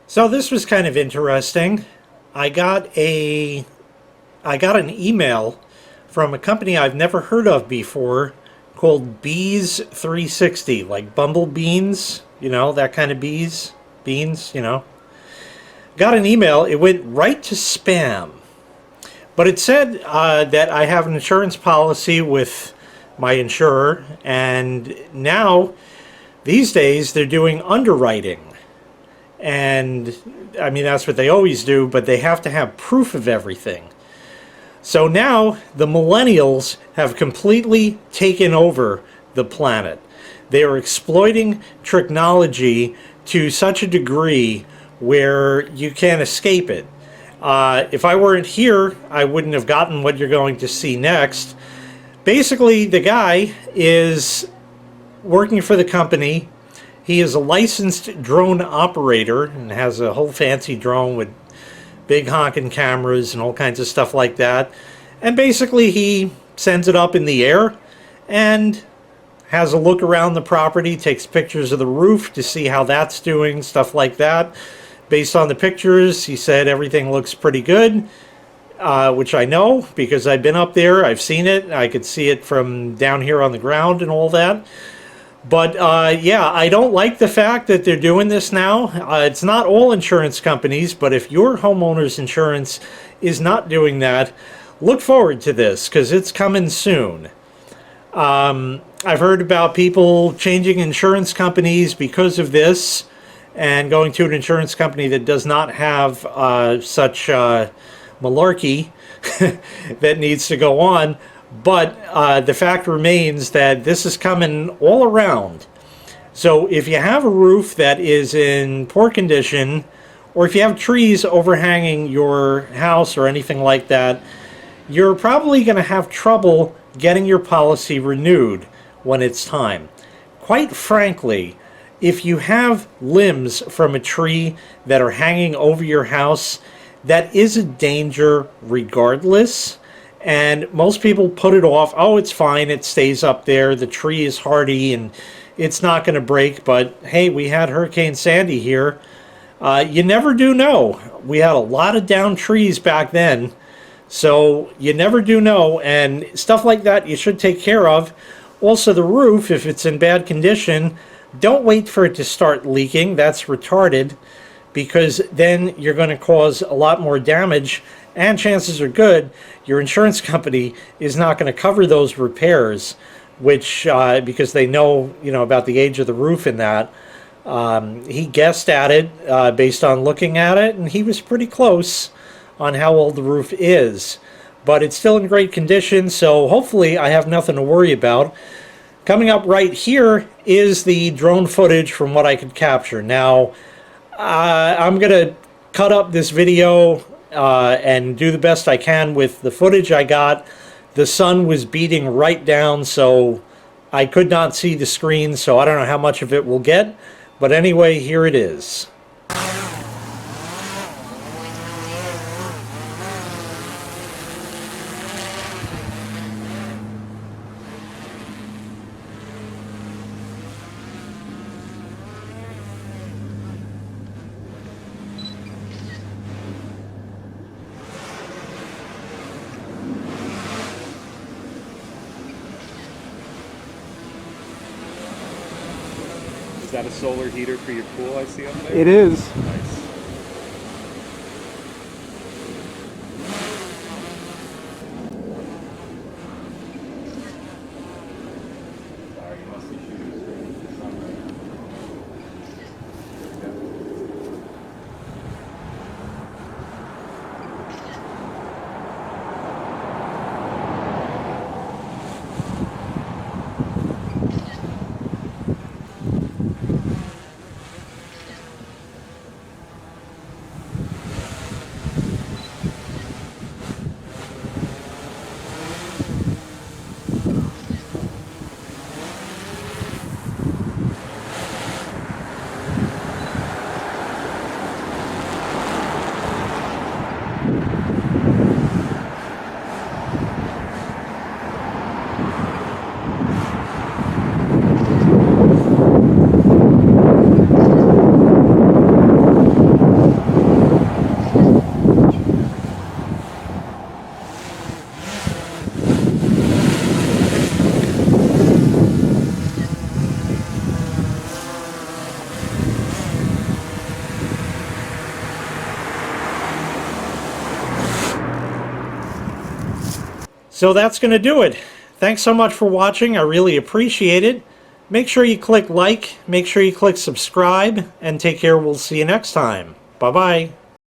So this was kind of interesting. I got a I got an email from a company I've never heard of before called Bees 360, like bumble beans, that kind of beans. Got an email, it went right to spam. But it said that I have an insurance policy with my insurer, and now, these days, they're doing underwriting. And I mean, that's what they always do, but they have to have proof of everything. So now the millennials have completely taken over the planet. They are exploiting Tricknology to such a degree where you can't escape it. If I weren't here, I wouldn't have gotten what you're going to see next. Basically, the guy is working for the company. He is a licensed drone operator and has a whole fancy drone with big honking cameras and all kinds of stuff like that. And basically he sends it up in the air and has a look around the property, takes pictures of the roof to see how that's doing, stuff like that. Based on the pictures, he said everything looks pretty good, which I know because I've been up there, I've seen it, I could see it from down here on the ground and all that. But yeah, I don't like the fact that they're doing this now. It's not all insurance companies, but if your homeowner's insurance is not doing that, look forward to this because it's coming soon. I've heard about people changing insurance companies because of this and going to an insurance company that does not have such malarkey that needs to go on. But the fact remains that this is coming all around. So if you have a roof that is in poor condition, or if you have trees overhanging your house or anything like that, you're probably going to have trouble getting your policy renewed when it's time. Quite frankly, if you have limbs from a tree that are hanging over your house, that is a danger regardless. And most people put it off. Oh, it's fine. It stays up there. The tree is hardy and it's not going to break. But hey, we had Hurricane Sandy here. You never do know. We had a lot of downed trees back then. So you never do know. And stuff like that you should take care of. Also, the roof, if it's in bad condition, don't wait for it to start leaking. That's retarded, because then you're going to cause a lot more damage. And chances are good your insurance company is not going to cover those repairs, which because they know about the age of the roof and that. He guessed at it based on looking at it, and he was pretty close on how old the roof is. But it's still in great condition, so hopefully I have nothing to worry about. Coming up right here is the drone footage from what I could capture. Now, I'm going to cut up this video and do the best I can with the footage I got. The sun was beating right down, so I could not see the screen, so I don't know how much of it we'll get. But anyway, here it is. Is that a solar heater for your pool I see up there? It is. Nice. Sorry, you must be shooting straight into the sun right now. So that's going to do it. Thanks so much for watching. I really appreciate it. Make sure you click like, make sure you click subscribe, and take care. We'll see you next time. Bye-bye.